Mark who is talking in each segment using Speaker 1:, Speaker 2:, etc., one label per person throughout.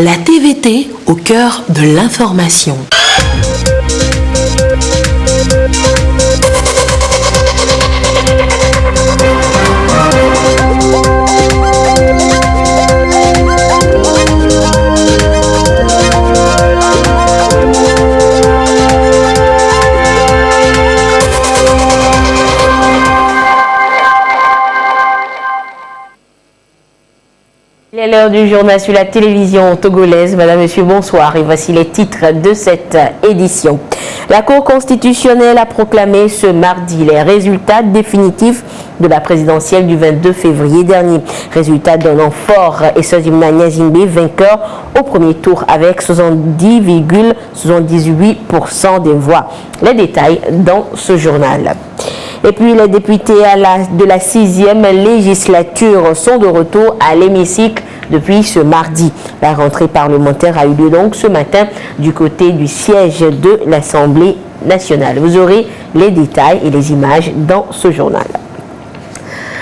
Speaker 1: La TVT au cœur de l'information.
Speaker 2: Il est l'heure du journal sur la télévision togolaise. Madame, Monsieur, bonsoir. Et voici les titres de cette édition. La Cour constitutionnelle a proclamé ce mardi les résultats définitifs de la présidentielle du 22 février dernier. Résultats donnant fort Essoazimna Nyazingbe vainqueur au premier tour avec 70,78% des voix. Les détails dans ce journal. Et puis les députés de la 6e législature sont de retour à l'hémicycle depuis ce mardi. La rentrée parlementaire a eu lieu donc ce matin du côté du siège de l'Assemblée nationale. Vous aurez les détails et les images dans ce journal.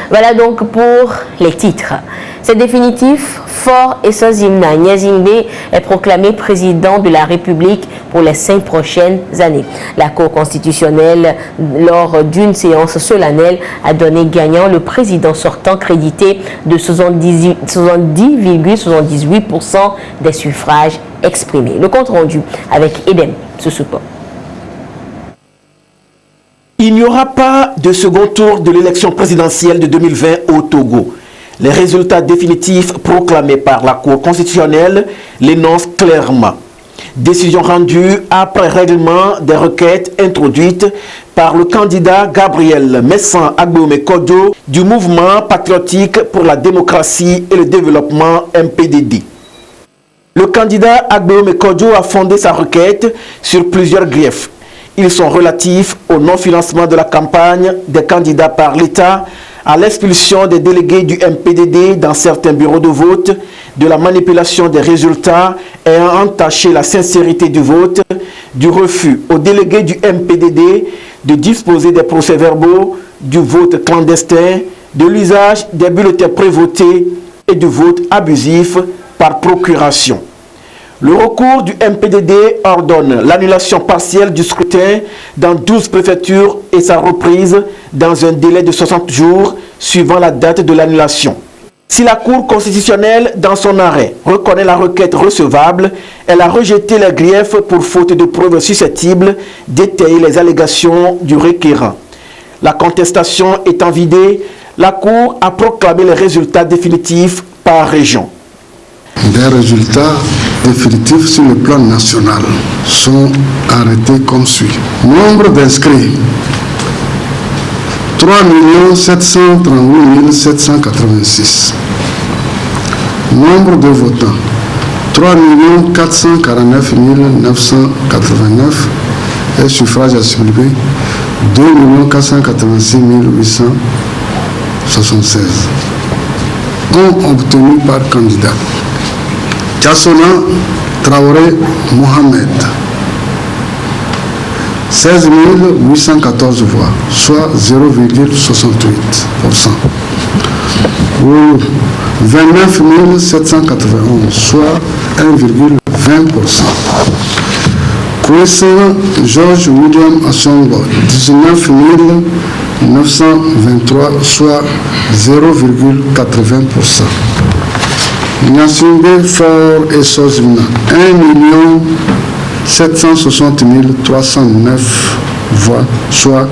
Speaker 2: Voilà donc pour les titres. C'est définitif, Faure Essoazimna Nyazingbe est proclamé président de la République pour les 5 prochaines années. La Cour constitutionnelle, lors d'une séance solennelle, a donné gagnant le président sortant crédité de 70,78% des suffrages exprimés. Le compte rendu avec Edem Sousoupo.
Speaker 3: Il n'y aura pas de second tour de l'élection présidentielle de 2020 au Togo. Les résultats définitifs proclamés par la Cour constitutionnelle l'énoncent clairement. Décision rendue après règlement des requêtes introduites par le candidat Gabriel Messan Agbeome Kodjo du mouvement patriotique pour la démocratie et le développement MPDD. Le candidat Agbeome Kodjo a fondé sa requête sur plusieurs griefs. Ils sont relatifs au non-financement de la campagne des candidats par l'État, à l'expulsion des délégués du MPDD dans certains bureaux de vote, de la manipulation des résultats ayant entaché la sincérité du vote, du refus aux délégués du MPDD de disposer des procès-verbaux, du vote clandestin, de l'usage des bulletins prévotés et du vote abusif par procuration. Le recours du MPDD ordonne l'annulation partielle du scrutin dans 12 préfectures et sa reprise dans un délai de 60 jours suivant la date de l'annulation. Si la Cour constitutionnelle, dans son arrêt, reconnaît la requête recevable, elle a rejeté les griefs pour faute de preuves susceptibles d'étayer les allégations du requérant. La contestation étant vidée, la Cour a proclamé les résultats définitifs par région.
Speaker 4: Des résultats définitifs sur le plan national sont arrêtés comme suit. Nombre d'inscrits 3 738 786. Nombre de votants 3 449 989 et suffrages exprimés 2 486 876 ont obtenu par candidat. Tchassona Traoré Mohamed 16 814 voix, soit 0,68%. Ou 29 791, soit 1,20%. Kwesson George William Assongo 19 923, soit 0,80%. Nyazingbe Faure Essoazimna 1 760 309 voix, soit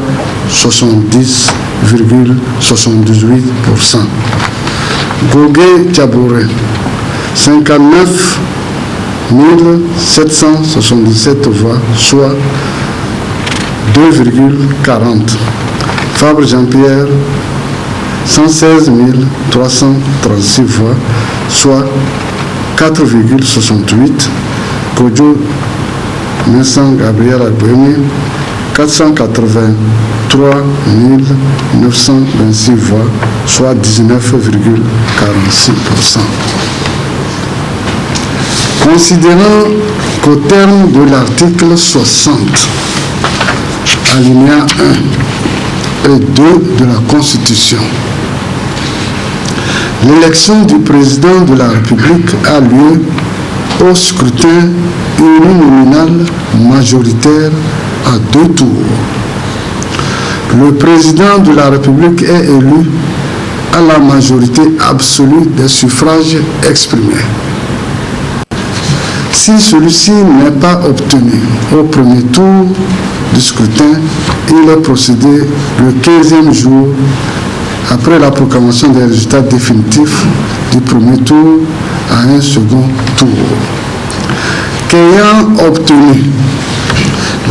Speaker 4: 70,78%. Gogé Tchabouré 59 777 voix, soit 2,40%. Fabre Jean-Pierre 116 336 voix, soit 4,68%. Kodjo Messan Gabriel Agbeome 483 926 voix, soit 19,46%. Considérant qu'au terme de l'article 60, alinéa 1 et 2 de la Constitution, l'élection du président de la République a lieu au scrutin uninominal majoritaire à 2 tours. Le président de la République est élu à la majorité absolue des suffrages exprimés. Si celui-ci n'est pas obtenu au premier tour du scrutin, il est procédé le 15e jour après la proclamation des résultats définitifs du premier tour à un second tour. Qu'ayant obtenu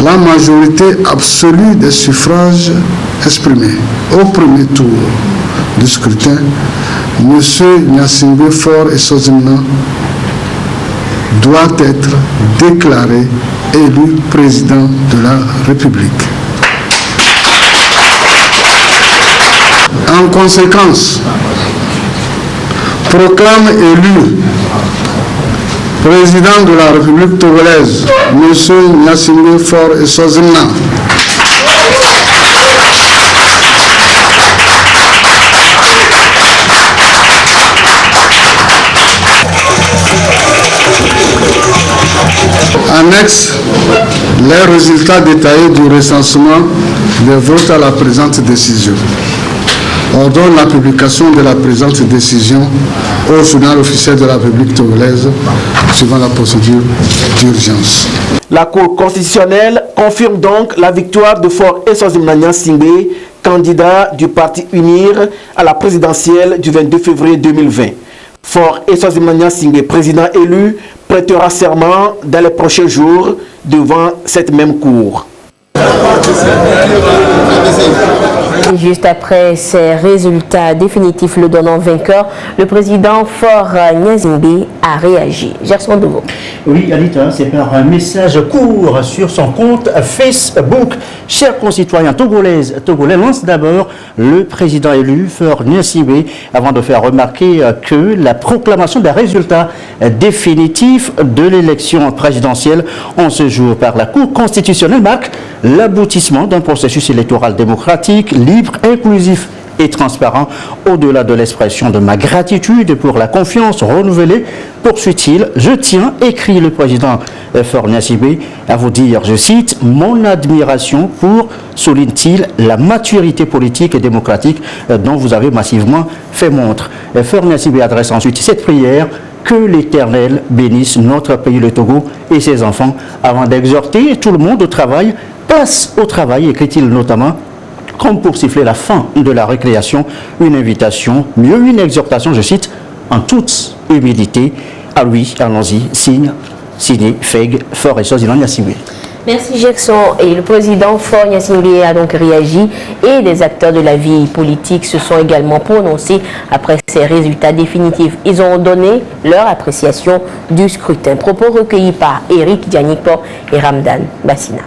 Speaker 4: la majorité absolue des suffrages exprimés au premier tour du scrutin, M. Gnassingbé Faure Essozinna doit être déclaré élu président de la République. En conséquence, proclame élu président de la République togolaise, M. Gnassingbé Faure Essozinna. Annexe les résultats détaillés du recensement des votes à la présente décision. Ordonne la publication de la présente décision au journal officiel de la République togolaise suivant la procédure d'urgence.
Speaker 3: La Cour constitutionnelle confirme donc la victoire de Faure Essozinna Gnassingbé, candidat du parti UNIR à la présidentielle du 22 février 2020. Faure Essozinna Gnassingbé, président élu, prêtera serment dans les prochains jours devant cette même cour.
Speaker 2: Et juste après ces résultats définitifs le donnant vainqueur, le président Faure Gnassingbé a réagi. Gerson Deveau.
Speaker 5: Oui, Anita, c'est par un message court sur son compte Facebook. Chers concitoyens togolais lance d'abord le président élu Faure Gnassingbé avant de faire remarquer que la proclamation des résultats définitifs de l'élection présidentielle en ce jour par la Cour constitutionnelle marque l'aboutissement d'un processus électoral démocratique, libre, inclusif et transparent. Au-delà de l'expression de ma gratitude pour la confiance renouvelée, poursuit-il, je tiens, écrit le président Faure Gnassingbé, à vous dire, je cite, mon admiration pour, souligne-t-il, la maturité politique et démocratique dont vous avez massivement fait montre. Faure Gnassingbé adresse ensuite cette prière: que l'Éternel bénisse notre pays, le Togo, et ses enfants, avant d'exhorter tout le monde au travail. Passe au travail, écrit-il notamment, comme pour siffler la fin de la récréation, une invitation, mieux une exhortation, je cite, en toute humilité. À lui, allons-y, signé Feg, Faure Essozinna Gnassingbé.
Speaker 2: Merci Gerson. Et le président Faure Gnassingbé a donc réagi et des acteurs de la vie politique se sont également prononcés après ces résultats définitifs. Ils ont donné leur appréciation du scrutin. Propos recueillis par Eric Dianikpo et Ramdan Bassina.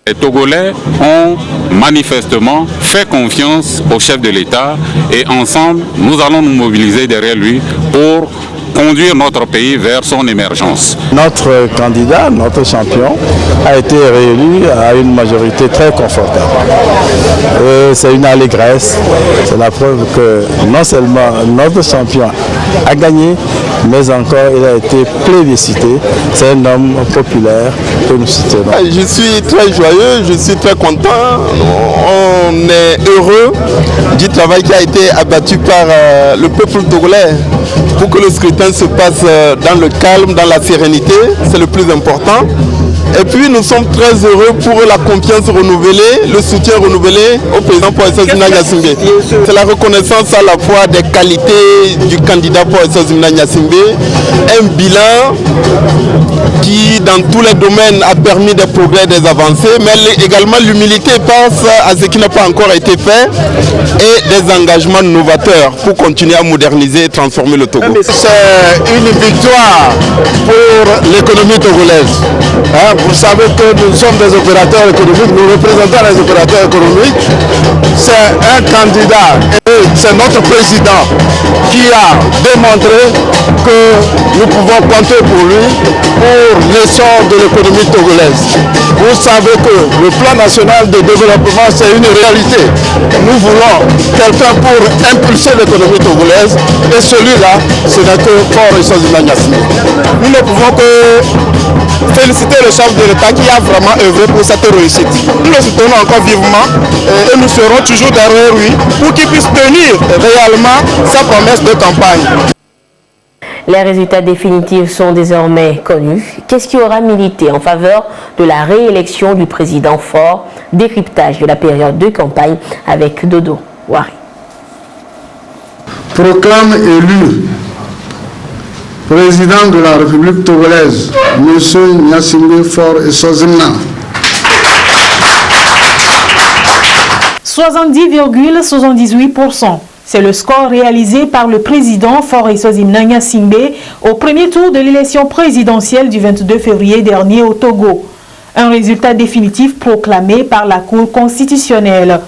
Speaker 6: Les Togolais ont manifestement fait confiance au chef de l'État et ensemble, nous allons nous mobiliser derrière lui pour conduire notre pays vers son émergence.
Speaker 7: Notre candidat, notre champion, a été réélu à une majorité très confortable. C'est une allégresse, c'est la preuve que non seulement notre champion a gagné, mais encore il a été plébiscité. C'est un homme populaire que nous soutenons.
Speaker 8: Je suis très joyeux, je suis très content. On est heureux du travail qui a été abattu par le peuple togolais pour que le scrutin se passe dans le calme, dans la sérénité. C'est le plus important. Et puis nous sommes très heureux pour la confiance renouvelée, le soutien renouvelé au président Faure Essozinna Gnassingbé. C'est la reconnaissance à la fois des qualités du candidat Faure Essozinna Gnassingbé, un bilan qui dans tous les domaines a permis des progrès, des avancées, mais également l'humilité face à ce qui n'a pas encore été fait et des engagements novateurs pour continuer à moderniser et transformer le Togo.
Speaker 7: C'est une victoire pour l'économie togolaise. Vous savez que nous sommes des opérateurs économiques, nous représentons les opérateurs économiques. C'est un candidat
Speaker 8: c'est notre président qui a démontré que nous pouvons compter pour lui pour l'essor de l'économie togolaise. Vous savez que le plan national de développement, c'est une réalité. Nous voulons quelqu'un pour impulser l'économie togolaise et celui-là, ce n'est que Faure Essozimna Gnassingbé. Nous ne pouvons que féliciter le chef de l'État qui a vraiment œuvré pour cette réussite. Nous le soutenons encore vivement et nous serons toujours derrière lui pour qu'il puisse tenir réellement sa promesse de campagne.
Speaker 2: Les résultats définitifs sont désormais connus. Qu'est-ce qui aura milité en faveur de la réélection du président Faure? Décryptage de la période de campagne avec Dodo Wari.
Speaker 4: Proclame élu président de la République togolaise, M. Gnassingbé Faure Essozimna.
Speaker 9: 70,78%. C'est le score réalisé par le président Faure Essozimna Gnassingbé au premier tour de l'élection présidentielle du 22 février dernier au Togo. Un résultat définitif proclamé par la Cour constitutionnelle.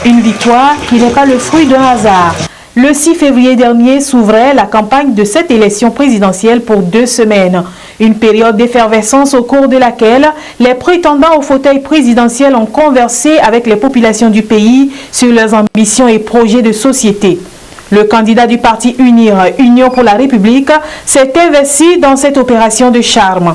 Speaker 9: Une victoire qui n'est pas le fruit d'un hasard. Le 6 février dernier s'ouvrait la campagne de cette élection présidentielle pour 2 semaines. Une période d'effervescence au cours de laquelle les prétendants au fauteuil présidentiel ont conversé avec les populations du pays sur leurs ambitions et projets de société. Le candidat du parti UNIR, Union pour la République, s'est investi dans cette opération de charme.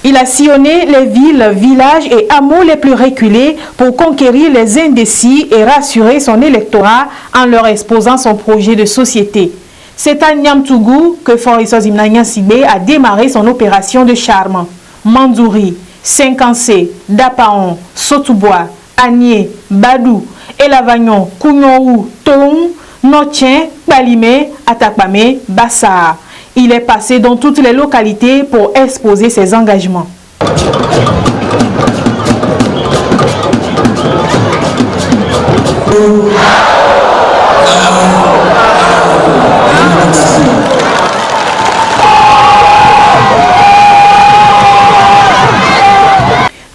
Speaker 9: Il a sillonné les villes, villages et hameaux les plus reculés pour conquérir les indécis et rassurer son électorat en leur exposant son projet de société. C'est à Niamtougou que Faure Essozimna Gnassingbé a démarré son opération de charme. Mandouri, Senkansé, Dapaon, Sotoubois, Agné, Badou, Elavagnon, Kounyoou, Toung, Notien, Balimé, Atakpamé, Bassar. Il est passé dans toutes les localités pour exposer ses engagements.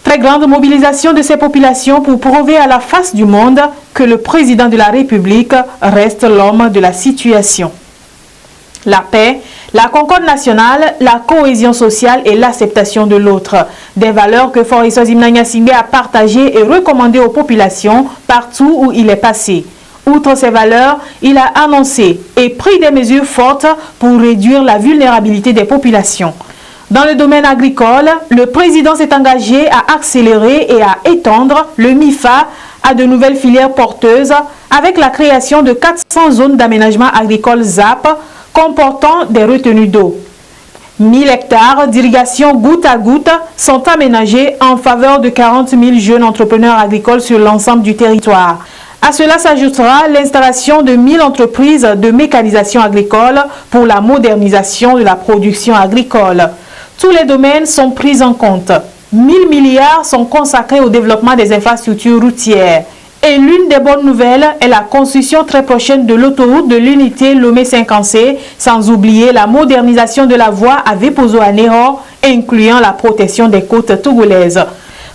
Speaker 9: Très grande mobilisation de ces populations pour prouver à la face du monde que le président de la République reste l'homme de la situation. La paix, la concorde nationale, la cohésion sociale et l'acceptation de l'autre. Des valeurs que Faure Essozimna Gnassingbé a partagées et recommandées aux populations partout où il est passé. Outre ces valeurs, il a annoncé et pris des mesures fortes pour réduire la vulnérabilité des populations. Dans le domaine agricole, le président s'est engagé à accélérer et à étendre le MIFA à de nouvelles filières porteuses avec la création de 400 zones d'aménagement agricole ZAP comportant des retenues d'eau. 1000 hectares d'irrigation goutte à goutte sont aménagés en faveur de 40 000 jeunes entrepreneurs agricoles sur l'ensemble du territoire. À cela s'ajoutera l'installation de 1000 entreprises de mécanisation agricole pour la modernisation de la production agricole. Tous les domaines sont pris en compte. 1000 milliards sont consacrés au développement des infrastructures routières. Et l'une des bonnes nouvelles est la construction très prochaine de l'autoroute de l'unité Lomé-Senkansé, sans oublier la modernisation de la voie à Vepozo-Anéhor, incluant la protection des côtes togolaises.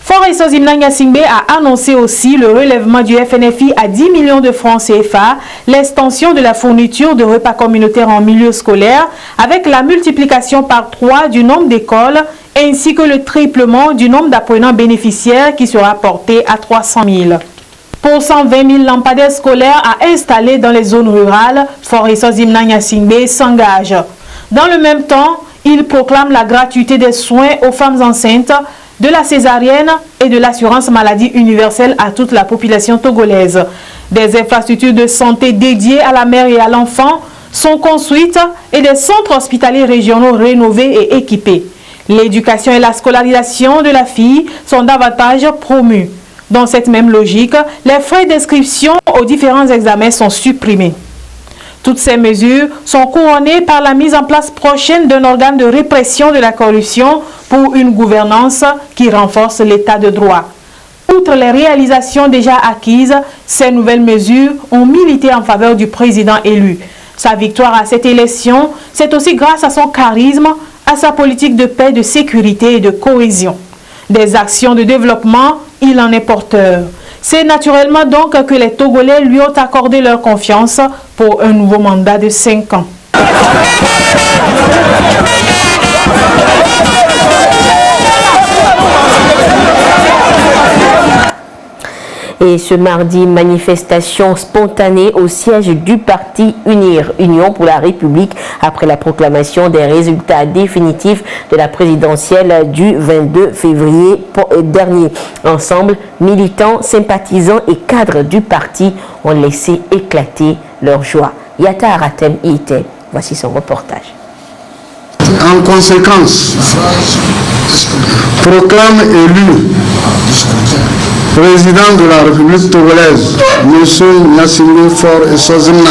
Speaker 9: Faure Essozimna Gnassingbé a annoncé aussi le relèvement du FNFI à 10 millions de francs CFA, l'extension de la fourniture de repas communautaires en milieu scolaire, avec la multiplication par 3 du nombre d'écoles, ainsi que le triplement du nombre d'apprenants bénéficiaires qui sera porté à 300 000. Pour 120 000 lampadaires scolaires à installer dans les zones rurales, Faure Essozimna Gnassingbé s'engage. Dans le même temps, il proclame la gratuité des soins aux femmes enceintes, de la césarienne et de l'assurance maladie universelle à toute la population togolaise. Des infrastructures de santé dédiées à la mère et à l'enfant sont construites et des centres hospitaliers régionaux rénovés et équipés. L'éducation et la scolarisation de la fille sont davantage promues. Dans cette même logique, les frais d'inscription aux différents examens sont supprimés. Toutes ces mesures sont couronnées par la mise en place prochaine d'un organe de répression de la corruption pour une gouvernance qui renforce l'état de droit. Outre les réalisations déjà acquises, ces nouvelles mesures ont milité en faveur du président élu. Sa victoire à cette élection, c'est aussi grâce à son charisme, à sa politique de paix, de sécurité et de cohésion. Des actions de développement, il en est porteur. C'est naturellement donc que les Togolais lui ont accordé leur confiance pour pour un nouveau mandat de 5 ans.
Speaker 2: Et ce mardi, manifestation spontanée au siège du parti Union pour la République après la proclamation des résultats définitifs de la présidentielle du 22 février dernier. Ensemble, militants, sympathisants et cadres du parti ont laissé éclater leur joie. Yata Aratem Ite, voici son reportage.
Speaker 4: En conséquence, proclame élu président de la République togolaise, M. Gnassingbé Faure Essouzimna.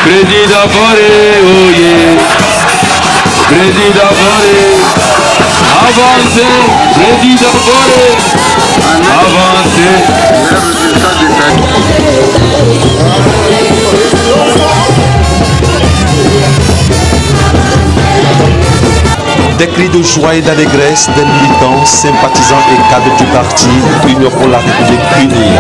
Speaker 10: Président Faure, Président Faure, avancez, Président Faure, avancez.
Speaker 11: Des cris de joie et d'allégresse des militants, sympathisants et cadres du parti Union pour la République unie.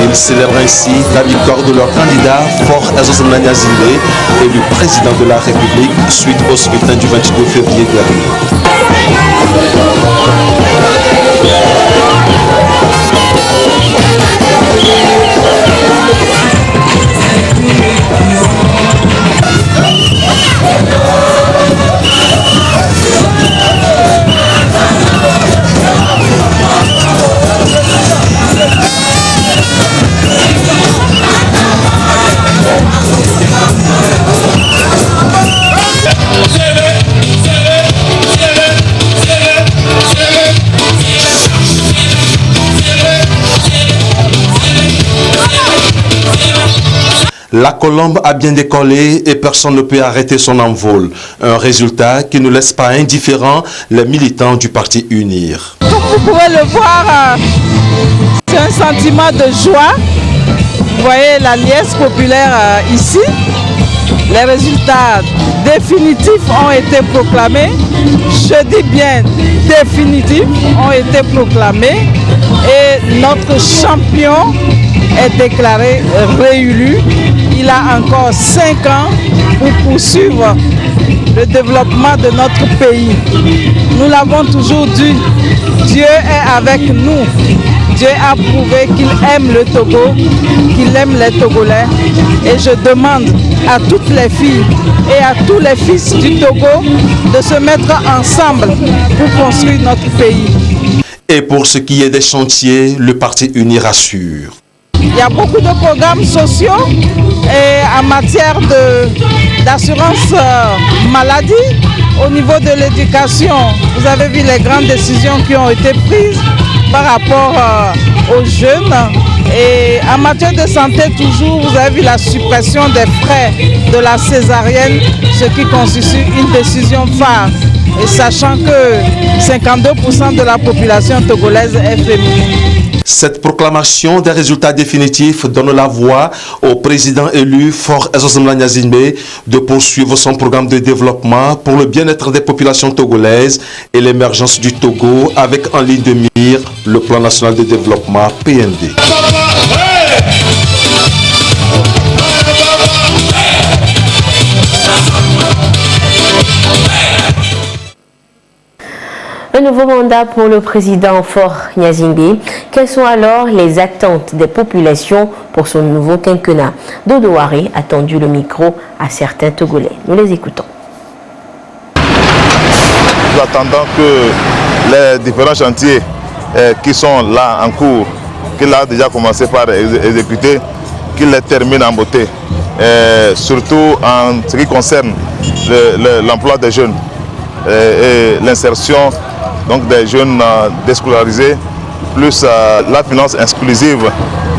Speaker 11: Ils célèbrent ainsi la victoire de leur candidat Faure Essouzimna Gnassingbé, élu président de la République suite au scrutin du 22 février dernier. La colombe a bien décollé et personne ne peut arrêter son envol. Un résultat qui ne laisse pas indifférents les militants du parti Unir.
Speaker 12: Comme vous pouvez le voir, c'est un sentiment de joie. Vous voyez la liesse populaire ici. Les résultats définitifs ont été proclamés. Je dis bien définitifs ont été proclamés. Et notre champion est déclaré réélu. Il a encore 5 ans pour poursuivre le développement de notre pays. Nous l'avons toujours dit, Dieu est avec nous. Dieu a prouvé qu'il aime le Togo, qu'il aime les Togolais. Et je demande à toutes les filles et à tous les fils du Togo de se mettre ensemble pour construire notre pays.
Speaker 11: Et pour ce qui est des chantiers, le parti Uni rassure.
Speaker 12: Il y a beaucoup de programmes sociaux et en matière d'assurance maladie. Au niveau de l'éducation, vous avez vu les grandes décisions qui ont été prises par rapport aux jeunes. Et en matière de santé, toujours, vous avez vu la suppression des frais de la césarienne, ce qui constitue une décision phare. Et sachant que 52% de la population togolaise est féminine.
Speaker 11: Cette proclamation des résultats définitifs donne la voie au président élu Faure Essouzimna Gnassingbé de poursuivre son programme de développement pour le bien-être des populations togolaises et l'émergence du Togo avec en ligne de mire le plan national de développement PND.
Speaker 2: Un nouveau mandat pour le président Faure Gnassingbé. Quelles sont alors les attentes des populations pour son nouveau quinquennat? Dodo Waré a tendu le micro à certains Togolais. Nous les écoutons.
Speaker 13: Nous attendons que les différents chantiers qui sont là en cours, qu'il a déjà commencé par exécuter, qu'il les termine en beauté. Surtout en ce qui concerne l'emploi des jeunes et l'insertion donc des jeunes déscolarisés, plus la finance inclusive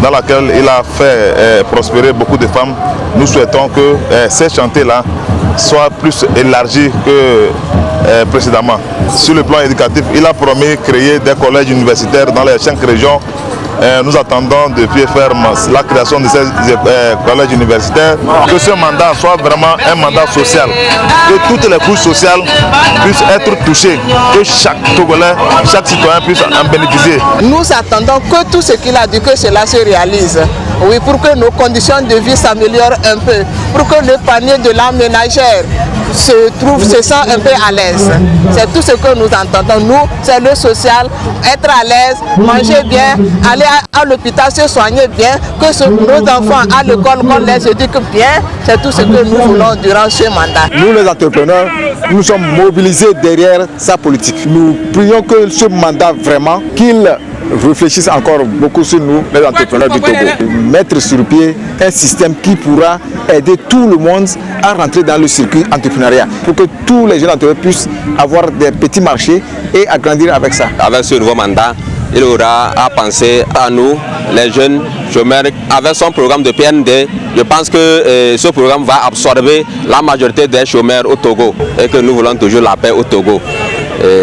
Speaker 13: dans laquelle il a fait prospérer beaucoup de femmes. Nous souhaitons que ces chantiers-là soient plus élargis que précédemment. Sur le plan éducatif, il a promis de créer des collèges universitaires dans les 5 régions nous attendons depuis faire la création de ces collèges universitaires, que ce mandat soit vraiment un mandat social, que toutes les couches sociales puissent être touchées, que chaque Togolais, chaque citoyen puisse en bénéficier.
Speaker 12: Nous attendons que tout ce qu'il a dit, que cela se réalise. Oui, pour que nos conditions de vie s'améliorent un peu, pour que le panier de la ménagère se sent un peu à l'aise. C'est tout ce que nous entendons. Nous, c'est le social, être à l'aise, manger bien, aller à l'hôpital, se soigner bien, que nos enfants à l'école, qu'on les éduque bien. C'est tout ce que nous voulons durant ce mandat.
Speaker 14: Nous, les entrepreneurs, nous sommes mobilisés derrière sa politique. Nous prions que ce mandat, vraiment, qu'il réfléchissent encore beaucoup sur nous, les entrepreneurs du Togo. Mettre sur pied un système qui pourra aider tout le monde à rentrer dans le circuit entrepreneurial pour que tous les jeunes entrepreneurs puissent avoir des petits marchés et agrandir avec ça.
Speaker 15: Avec ce nouveau mandat, il aura à penser à nous, les jeunes chômeurs. Avec son programme de PND, je pense que ce programme va absorber la majorité des chômeurs au Togo et que nous voulons toujours la paix au Togo.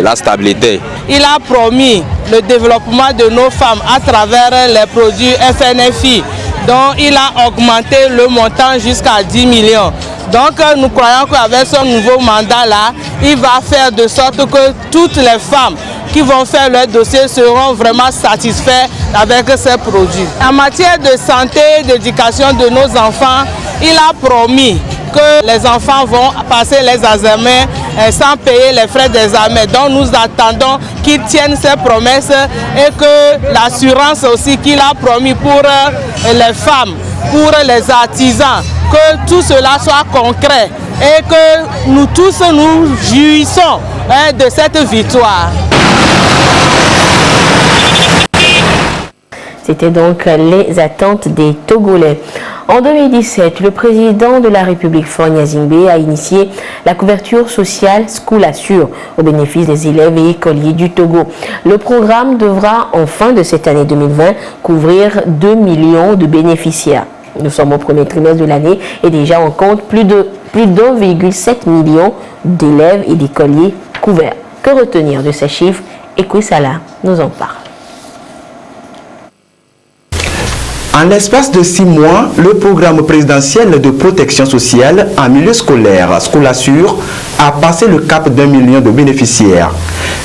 Speaker 15: La stabilité.
Speaker 12: Il a promis le développement de nos femmes à travers les produits FNFI, dont il a augmenté le montant jusqu'à 10 millions. Donc nous croyons qu'avec ce nouveau mandat-là, il va faire de sorte que toutes les femmes qui vont faire leur dossier seront vraiment satisfaits avec ces produits. En matière de santé et d'éducation de nos enfants, il a promis que les enfants vont passer les examens sans payer les frais d'examen. Donc nous attendons qu'ils tiennent ces promesses et que l'assurance aussi qu'il a promis pour les femmes, pour les artisans, que tout cela soit concret et que nous tous nous jouissons de cette victoire.
Speaker 2: C'était donc les attentes des Togolais. En 2017, le président de la République, Faure Gnassingbé, a initié la couverture sociale School Assure au bénéfice des élèves et écoliers du Togo. Le programme devra, en fin de cette année 2020, couvrir 2 millions de bénéficiaires. Nous sommes au premier trimestre de l'année et déjà on compte plus d'1,7 million d'élèves et d'écoliers couverts. Que retenir de ces chiffres? Ekoui Salah nous en parle.
Speaker 16: En l'espace de 6 mois, le programme présidentiel de protection sociale en milieu scolaire, School Assure, a passé le cap d'1 million de bénéficiaires.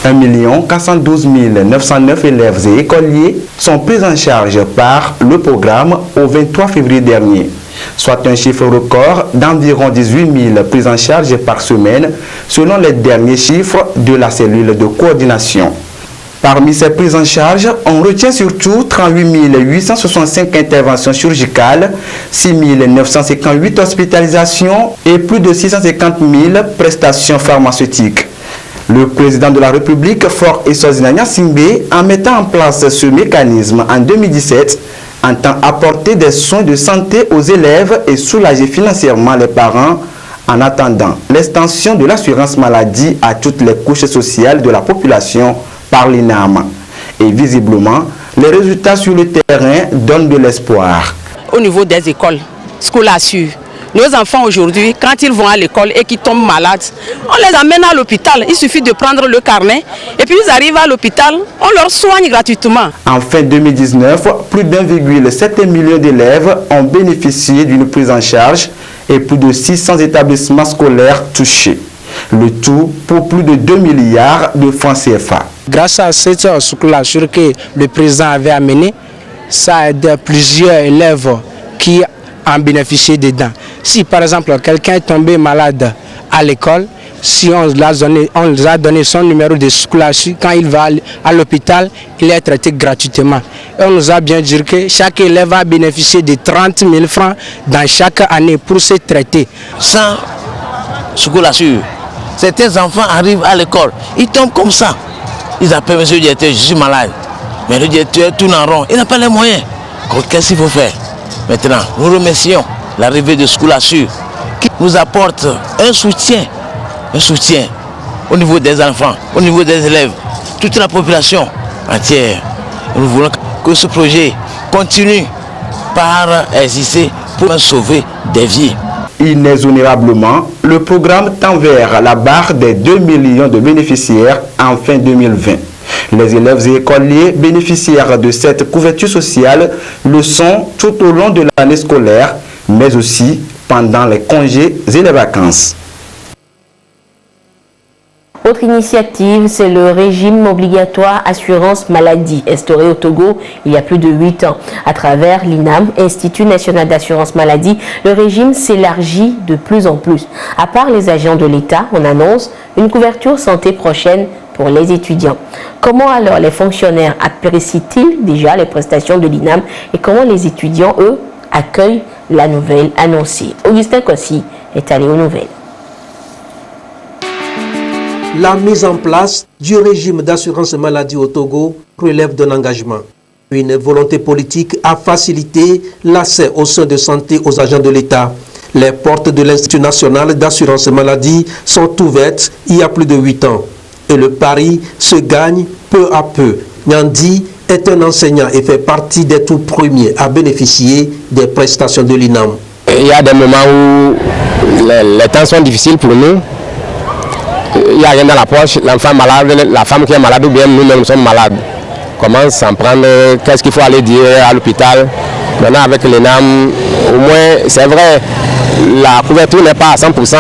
Speaker 16: 1 412 909 élèves et écoliers sont pris en charge par le programme au 23 février dernier, soit un chiffre record d'environ 18 000 prises en charge par semaine selon les derniers chiffres de la cellule de coordination. Parmi ces prises en charge, on retient surtout 38 865 interventions chirurgicales, 6 958 hospitalisations et plus de 650 000 prestations pharmaceutiques. Le président de la République, Faure Gnassingbé, en mettant en place ce mécanisme en 2017, entend apporter des soins de santé aux élèves et soulager financièrement les parents en attendant l'extension de l'assurance maladie à toutes les couches sociales de la population par l'INAM. Et visiblement, les résultats sur le terrain donnent de l'espoir.
Speaker 17: Au niveau des écoles, School Assure, nos enfants aujourd'hui, quand ils vont à l'école et qu'ils tombent malades, on les amène à l'hôpital. Il suffit de prendre le carnet et puis ils arrivent à l'hôpital, on leur soigne gratuitement.
Speaker 16: En fin 2019, plus d'1,7 million d'élèves ont bénéficié d'une prise en charge et plus de 600 établissements scolaires touchés. Le tout pour plus de 2 milliards de francs CFA.
Speaker 18: Grâce à cette School Assure que le président avait amené, ça aide plusieurs élèves qui en bénéficient dedans. Si par exemple quelqu'un est tombé malade à l'école, si on lui a donné son numéro de School Assure, quand il va à l'hôpital, il est traité gratuitement. Et on nous a bien dit que chaque élève va bénéficier de 30 000 francs dans chaque année pour se traiter.
Speaker 19: Sans School Assure, certains enfants arrivent à l'école, ils tombent comme ça. Ils appellent monsieur le directeur, je suis malade. Mais le directeur tourne en rond, il n'a pas les moyens. Qu'est-ce qu'il faut faire? Maintenant, nous remercions l'arrivée de School Assure qui nous apporte un soutien au niveau des enfants, au niveau des élèves, toute la population entière. Nous voulons que ce projet continue par exister pour sauver des vies.
Speaker 16: Inexorablement, le programme tend vers la barre des 2 millions de bénéficiaires en fin 2020. Les élèves et écoliers bénéficiaires de cette couverture sociale le sont tout au long de l'année scolaire, mais aussi pendant les congés et les vacances.
Speaker 2: Autre initiative, c'est le régime obligatoire assurance maladie, instauré au Togo il y a plus de 8 ans. À travers l'INAM, Institut national d'assurance maladie, le régime s'élargit de plus en plus. À part les agents de l'État, on annonce une couverture santé prochaine pour les étudiants. Comment alors les fonctionnaires apprécient-ils déjà les prestations de l'INAM et comment les étudiants, eux, accueillent la nouvelle annoncée? Augustin Kossi est allé aux nouvelles.
Speaker 20: La mise en place du régime d'assurance maladie au Togo relève d'un engagement. Une volonté politique à faciliter l'accès aux soins de santé aux agents de l'État. Les portes de l'Institut national d'assurance maladie sont ouvertes il y a plus de 8 ans. Et le pari se gagne peu à peu. Nyandi est un enseignant et fait partie des tout premiers à bénéficier des prestations de l'INAM.
Speaker 21: Il y a des moments où les temps sont difficiles pour nous. Il n'y a rien dans la poche, l'enfant malade, la femme qui est malade ou bien nous-mêmes sommes malades. Comment s'en prendre, qu'est-ce qu'il faut aller dire à l'hôpital. Maintenant avec l'ENAM, au moins c'est vrai, la couverture n'est pas à 100%,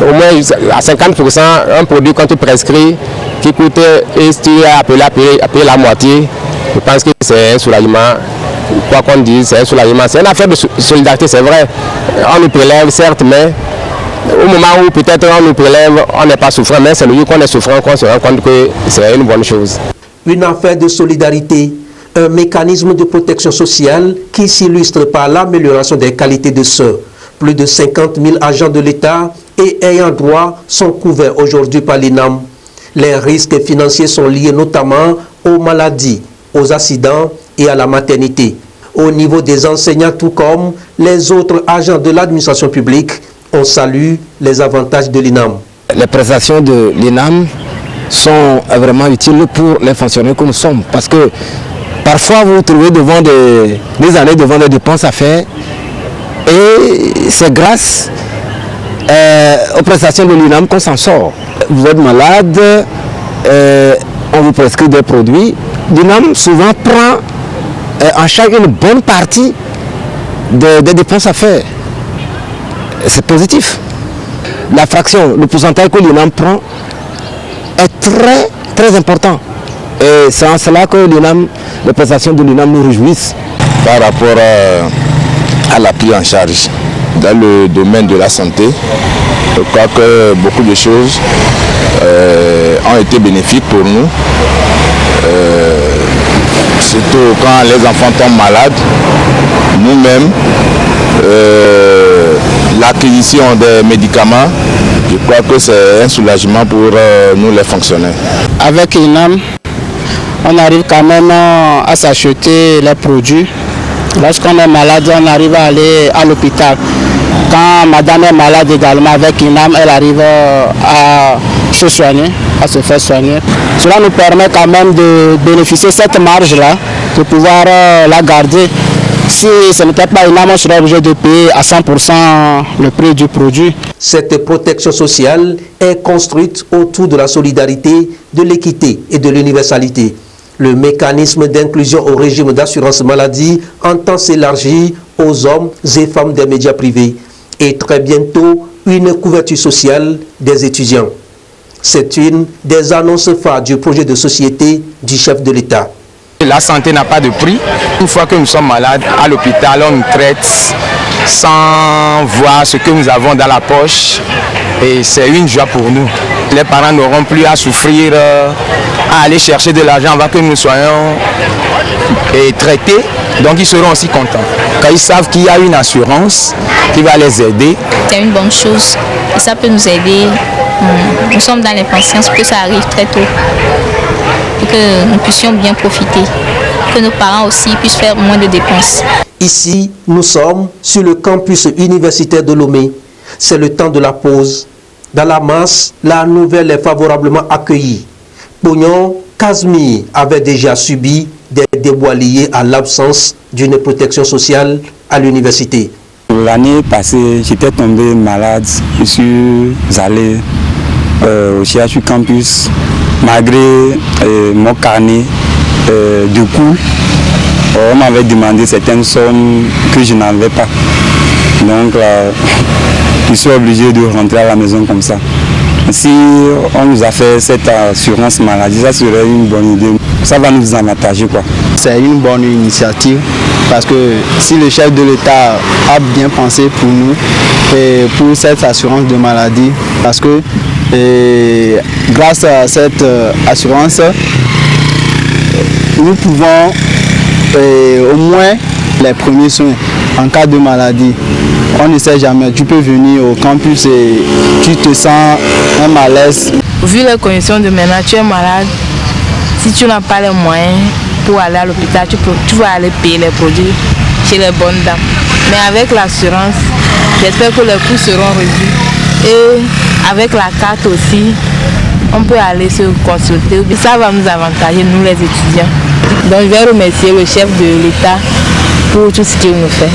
Speaker 21: au moins à 50%, un produit quand tu prescris qui coûte, et si tu es appelé à payer la moitié, je pense que c'est un soulagement. Quoi qu'on dise, c'est un soulagement. C'est une affaire de solidarité, c'est vrai. On nous prélève certes, mais au moment où peut-être on nous prélève, on n'est pas souffrant, mais c'est le jour qu'on est souffrant qu'on se rend compte que c'est une bonne chose.
Speaker 20: Une affaire de solidarité, un mécanisme de protection sociale qui s'illustre par l'amélioration des qualités de soins. Plus de 50 000 agents de l'État et ayant droit sont couverts aujourd'hui par l'INAM. Les risques financiers sont liés notamment aux maladies, aux accidents et à la maternité. Au niveau des enseignants, tout comme les autres agents de l'administration publique, on salue les avantages de l'INAM.
Speaker 22: Les prestations de l'INAM sont vraiment utiles pour les fonctionnaires que nous sommes. Parce que parfois vous vous trouvez devant des années devant des dépenses à faire. Et c'est grâce aux prestations de l'INAM qu'on s'en sort. Vous êtes malade, on vous prescrit des produits. L'INAM souvent prend en charge une bonne partie des dépenses à faire. C'est positif. La fraction, le pourcentage que l'INAM prend est très très important. Et c'est en cela que les prestations de l'INAM nous réjouissent.
Speaker 23: Par rapport à la prise en charge dans le domaine de la santé, je crois que beaucoup de choses ont été bénéfiques pour nous. Surtout quand les enfants tombent malades, nous-mêmes, l'acquisition des médicaments, je crois que c'est un soulagement pour nous les fonctionnaires.
Speaker 18: Avec l'INAM, on arrive quand même à s'acheter les produits. Lorsqu'on est malade, on arrive à aller à l'hôpital. Quand madame est malade également, avec l'INAM, elle arrive à se soigner, à se faire soigner. Cela nous permet quand même de bénéficier de cette marge-là, de pouvoir la garder. Si ce n'était pas l'INAM, on serait obligé de payer à 100% le prix du produit.
Speaker 20: Cette protection sociale est construite autour de la solidarité, de l'équité et de l'universalité. Le mécanisme d'inclusion au régime d'assurance maladie entend s'élargir aux hommes et femmes des médias privés et très bientôt une couverture sociale des étudiants. C'est une des annonces phares du projet de société du chef de l'État.
Speaker 21: La santé n'a pas de prix. Une fois que nous sommes malades, à l'hôpital, on nous traite sans voir ce que nous avons dans la poche. Et c'est une joie pour nous. Les parents n'auront plus à souffrir, à aller chercher de l'argent avant que nous soyons traités. Donc ils seront aussi contents. Quand ils savent qu'il y a une assurance qui va les aider.
Speaker 24: C'est une bonne chose et ça peut nous aider. Nous sommes dans l'impatience que ça arrive très tôt. Pour que nous puissions bien profiter, que nos parents aussi puissent faire moins de dépenses.
Speaker 20: Ici, nous sommes sur le campus universitaire de Lomé. C'est le temps de la pause. Dans la masse, la nouvelle est favorablement accueillie. Pognon, Casimir avait déjà subi des déboires liés à l'absence d'une protection sociale à l'université.
Speaker 25: L'année passée, j'étais tombé malade. Je suis allé
Speaker 1: au CHU Campus, malgré mon carnet de cours, on m'avait demandé certaines sommes que je n'avais pas. Donc là, je suis obligé de rentrer à la maison comme ça. Si on nous a fait cette assurance maladie, ça serait une bonne idée. Ça va nous avantager, quoi.
Speaker 3: C'est une bonne initiative parce que si le chef de l'État a bien pensé pour nous et pour cette assurance de maladie, parce que grâce à cette assurance, nous pouvons au moins les premiers soins en cas de maladie. On ne sait jamais, tu peux venir au campus et tu te sens un malaise.
Speaker 5: Vu les conditions de maintenant, tu es malade, si tu n'as pas les moyens pour aller à l'hôpital, tu vas aller payer les produits chez les bonnes dames. Mais avec l'assurance, j'espère que les coûts seront réduits. Et avec la carte aussi, on peut aller se consulter. Ça va nous avantager, nous les étudiants. Donc je vais remercier le chef de l'État pour tout ce qu'il nous fait.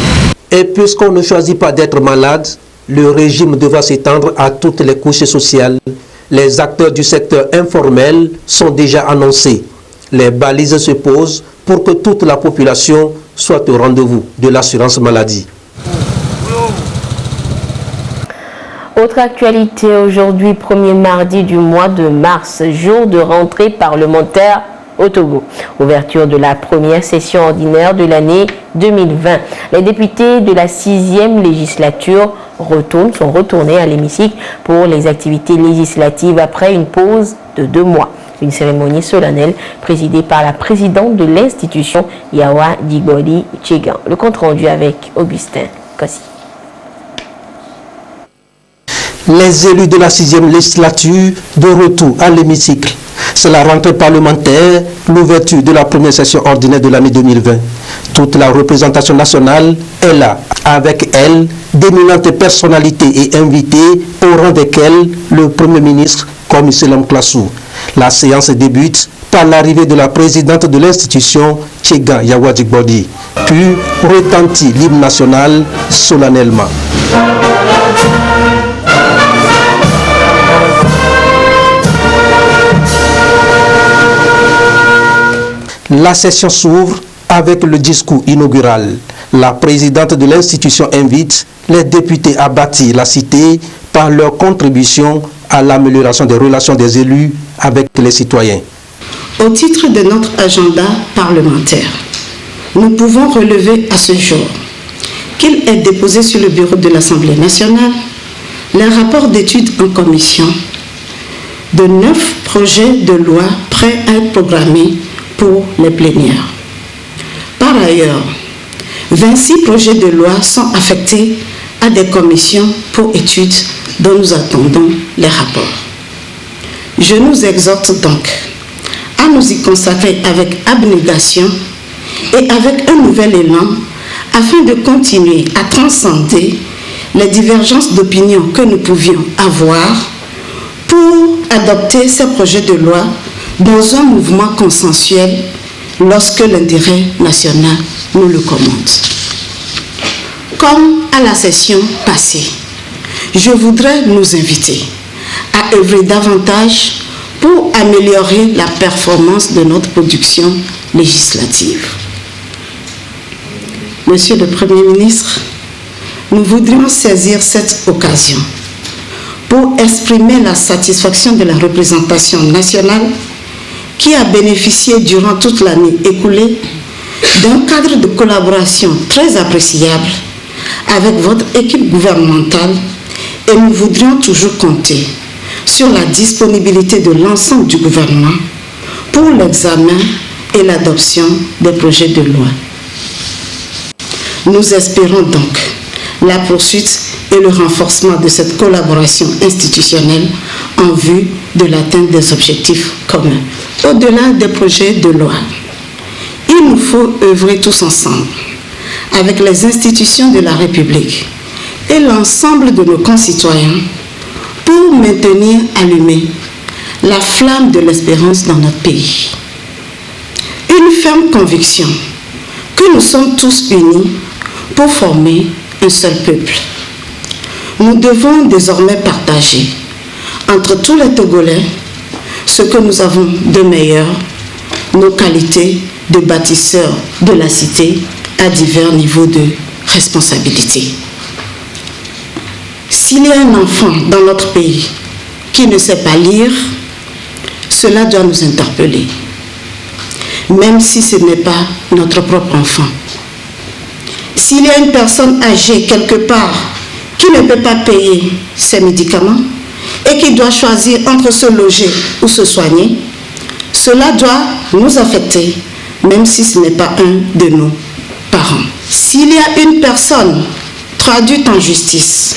Speaker 20: Et puisqu'on ne choisit pas d'être malade, le régime devra s'étendre à toutes les couches sociales. Les acteurs du secteur informel sont déjà annoncés. Les balises se posent pour que toute la population soit au rendez-vous de l'assurance maladie.
Speaker 2: Autre actualité aujourd'hui, premier mardi du mois de mars, jour de rentrée parlementaire au Togo. Ouverture de la première session ordinaire de l'année 2020. Les députés de la 6e législature sont retournés à l'hémicycle pour les activités législatives après une pause de 2 mois. Une cérémonie solennelle présidée par la présidente de l'institution, Yawa Digbodi Tchegan. Le compte rendu avec Augustin Kossi.
Speaker 20: Les élus de la 6e législature de retour à l'hémicycle. C'est la rentrée parlementaire, l'ouverture de la première session ordinaire de l'année 2020. Toute la représentation nationale est là. Avec elle, d'éminentes personnalités et invités, au rang desquels le Premier ministre, comme Selam Klassou. La séance débute par l'arrivée de la présidente de l'institution, Tchegan Yawa Digbodi. Puis retentit l'hymne national solennellement. La session s'ouvre avec le discours inaugural. La présidente de l'institution invite les députés à bâtir la cité par leur contribution à l'amélioration des relations des élus avec les citoyens.
Speaker 6: Au titre de notre agenda parlementaire, nous pouvons relever à ce jour qu'il est déposé sur le bureau de l'Assemblée nationale les rapports d'études en commission de 9 projets de loi prêts à être programmés pour les plénières. Par ailleurs, 26 projets de loi sont affectés à des commissions pour études dont nous attendons les rapports. Je nous exhorte donc à nous y consacrer avec abnégation et avec un nouvel élan afin de continuer à transcender les divergences d'opinion que nous pouvions avoir pour adopter ces projets de loi dans un mouvement consensuel lorsque l'intérêt national nous le commande. Comme à la session passée, je voudrais nous inviter à œuvrer davantage pour améliorer la performance de notre production législative. Monsieur le Premier ministre, nous voudrions saisir cette occasion pour exprimer la satisfaction de la représentation nationale qui a bénéficié durant toute l'année écoulée d'un cadre de collaboration très appréciable avec votre équipe gouvernementale et nous voudrions toujours compter sur la disponibilité de l'ensemble du gouvernement pour l'examen et l'adoption des projets de loi. Nous espérons donc la poursuite et le renforcement de cette collaboration institutionnelle en vue de l'atteinte des objectifs communs. Au-delà des projets de loi, il nous faut œuvrer tous ensemble avec les institutions de la République et l'ensemble de nos concitoyens pour maintenir allumée la flamme de l'espérance dans notre pays. Une ferme conviction que nous sommes tous unis pour former un seul peuple. Nous devons désormais partager entre tous les Togolais ce que nous avons de meilleur, nos qualités de bâtisseurs de la cité à divers niveaux de responsabilité. S'il y a un enfant dans notre pays qui ne sait pas lire, cela doit nous interpeller, même si ce n'est pas notre propre enfant. S'il y a une personne âgée quelque part qui ne peut pas payer ses médicaments et qui doit choisir entre se loger ou se soigner, cela doit nous affecter, même si ce n'est pas un de nos parents. S'il y a une personne traduite en justice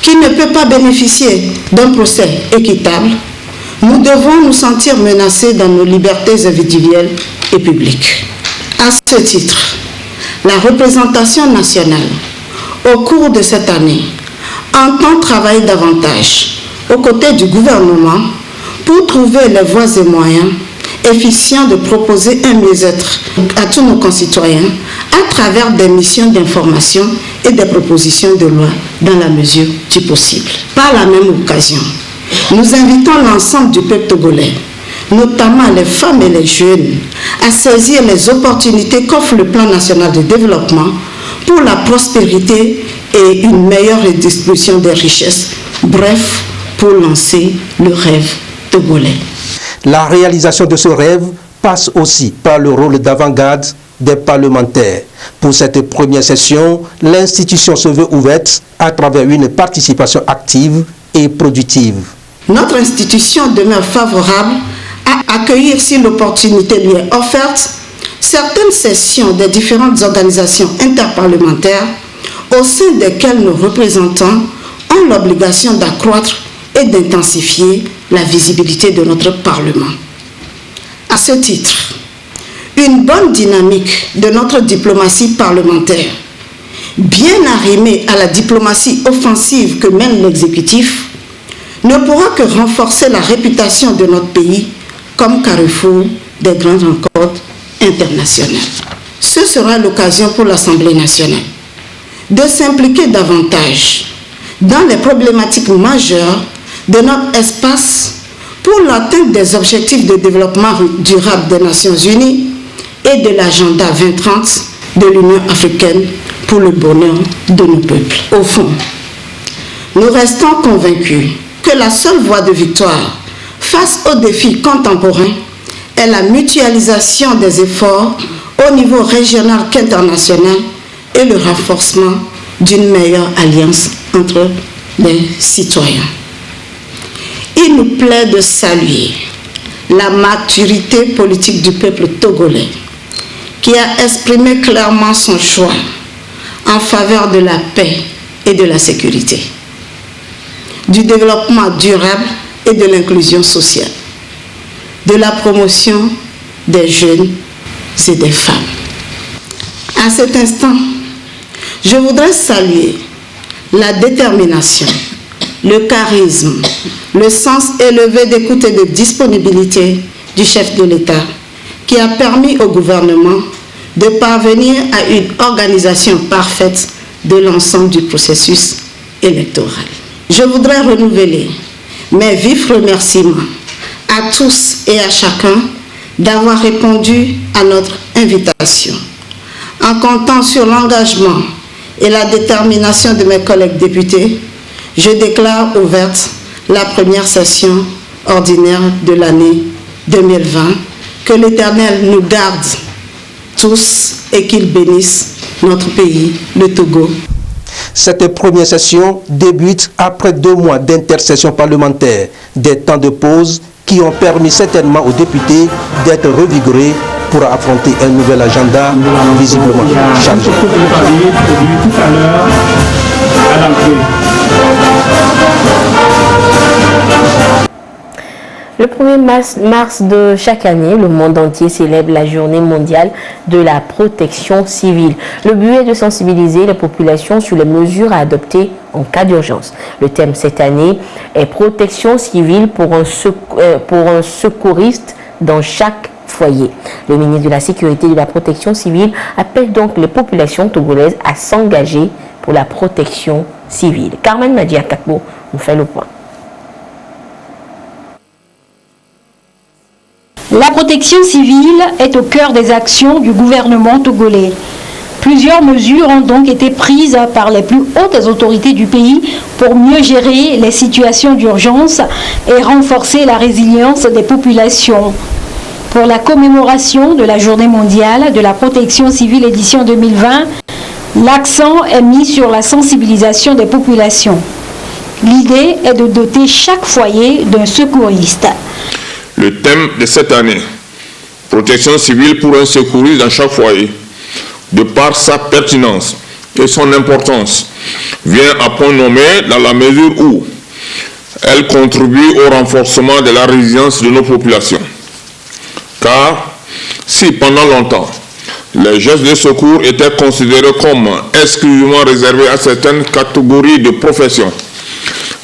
Speaker 6: qui ne peut pas bénéficier d'un procès équitable, nous devons nous sentir menacés dans nos libertés individuelles et publiques. À ce titre, la représentation nationale, au cours de cette année, entend travailler davantage aux côtés du gouvernement pour trouver les voies et moyens efficients de proposer un mieux-être à tous nos concitoyens à travers des missions d'information et des propositions de loi dans la mesure du possible. Par la même occasion, nous invitons l'ensemble du peuple togolais, notamment les femmes et les jeunes, à saisir les opportunités qu'offre le plan national de développement pour la prospérité et une meilleure redistribution des richesses, bref, pour lancer le rêve togolais.
Speaker 20: La réalisation de ce rêve passe aussi par le rôle d'avant-garde des parlementaires. Pour cette première session, l'institution se veut ouverte à travers une participation active et productive.
Speaker 6: Notre institution demeure favorable à accueillir, si l'opportunité lui est offerte, certaines sessions des différentes organisations interparlementaires au sein desquelles nos représentants ont l'obligation d'accroître et d'intensifier la visibilité de notre Parlement. À ce titre, une bonne dynamique de notre diplomatie parlementaire, bien arrimée à la diplomatie offensive que mène l'exécutif, ne pourra que renforcer la réputation de notre pays comme carrefour des grandes rencontres internationales. Ce sera l'occasion pour l'Assemblée nationale de s'impliquer davantage dans les problématiques majeures de notre espace pour l'atteinte des objectifs de développement durable des Nations Unies et de l'agenda 2030 de l'Union africaine pour le bonheur de nos peuples. Au fond, nous restons convaincus que la seule voie de victoire face aux défis contemporains est la mutualisation des efforts au niveau régional qu'international et le renforcement d'une meilleure alliance entre les citoyens. Il nous plaît de saluer la maturité politique du peuple togolais qui a exprimé clairement son choix en faveur de la paix et de la sécurité, du développement durable et de l'inclusion sociale, de la promotion des jeunes et des femmes. À cet instant, je voudrais saluer la détermination, le charisme, le sens élevé d'écoute et de disponibilité du chef de l'État qui a permis au gouvernement de parvenir à une organisation parfaite de l'ensemble du processus électoral. Je voudrais renouveler mes vifs remerciements à tous et à chacun d'avoir répondu à notre invitation. En comptant sur l'engagement et la détermination de mes collègues députés, je déclare ouverte la première session ordinaire de l'année 2020. Que l'Éternel nous garde tous et qu'il bénisse notre pays, le Togo.
Speaker 20: Cette première session débute après 2 mois d'intercession parlementaire, des temps de pause qui ont permis certainement aux députés d'être revigorés pour affronter un nouvel agenda visiblement chargé.
Speaker 2: Le 1er mars de chaque année, le monde entier célèbre la journée mondiale de la protection civile. Le but est de sensibiliser les populations sur les mesures à adopter en cas d'urgence. Le thème cette année est protection civile pour un secouriste dans chaque foyer. Le ministre de la Sécurité et de la Protection civile appelle donc les populations togolaises à s'engager pour la protection civile. Carmen Madia Kakbo nous fait le point.
Speaker 4: La protection civile est au cœur des actions du gouvernement togolais. Plusieurs mesures ont donc été prises par les plus hautes autorités du pays pour mieux gérer les situations d'urgence et renforcer la résilience des populations. Pour la commémoration de la Journée mondiale de la protection civile édition 2020, l'accent est mis sur la sensibilisation des populations. L'idée est de doter chaque foyer d'un secouriste.
Speaker 7: Le thème de cette année, protection civile pour un secouriste dans chaque foyer, de par sa pertinence et son importance, vient à point nommé dans la mesure où elle contribue au renforcement de la résilience de nos populations. Car si pendant longtemps, les gestes de secours étaient considérés comme exclusivement réservés à certaines catégories de professions,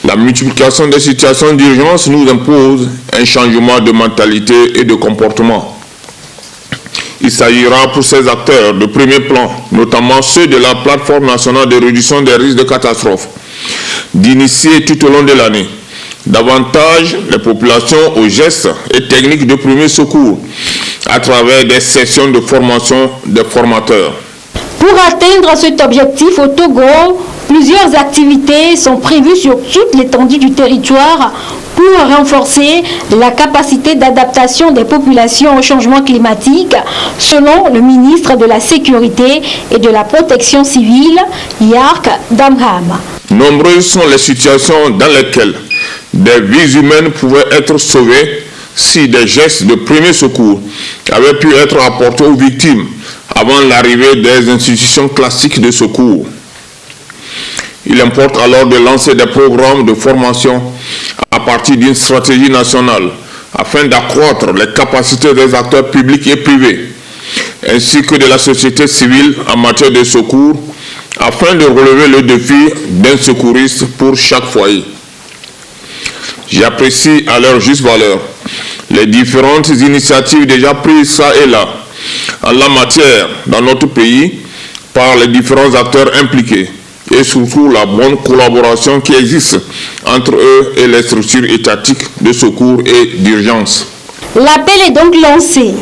Speaker 7: la multiplication des situations d'urgence nous impose un changement de mentalité et de comportement. Il s'agira pour ces acteurs de premier plan, notamment ceux de la plateforme nationale de réduction des risques de catastrophe, d'initier tout au long de l'année davantage les populations aux gestes et techniques de premier secours à travers des sessions de formation des formateurs.
Speaker 4: Pour atteindre cet objectif au Togo, plusieurs activités sont prévues sur toute l'étendue du territoire pour renforcer la capacité d'adaptation des populations au changement climatique, selon le ministre de la Sécurité et de la Protection civile, Yark Damham.
Speaker 7: Nombreuses sont les situations dans lesquelles des vies humaines pouvaient être sauvées si des gestes de premier secours avaient pu être apportés aux victimes avant l'arrivée des institutions classiques de secours. Il importe alors de lancer des programmes de formation à partir d'une stratégie nationale afin d'accroître les capacités des acteurs publics et privés, ainsi que de la société civile en matière de secours, afin de relever le défi d'un secouriste pour chaque foyer. J'apprécie à leur juste valeur les différentes initiatives déjà prises ça et là en la matière dans notre pays par les différents acteurs impliqués et surtout la bonne collaboration qui existe entre eux et les structures étatiques de secours et d'urgence.
Speaker 4: L'appel est donc lancé.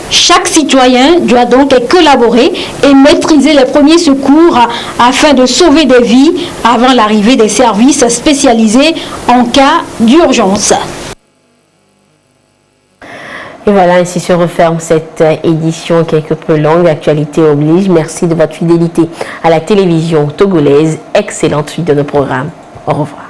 Speaker 4: Chaque citoyen doit donc collaborer et maîtriser les premiers secours afin de sauver des vies avant l'arrivée des services spécialisés en cas d'urgence.
Speaker 2: Et voilà, ainsi se referme cette édition quelque peu longue. Actualité oblige. Merci de votre fidélité à la télévision togolaise. Excellente suite de nos programmes. Au revoir.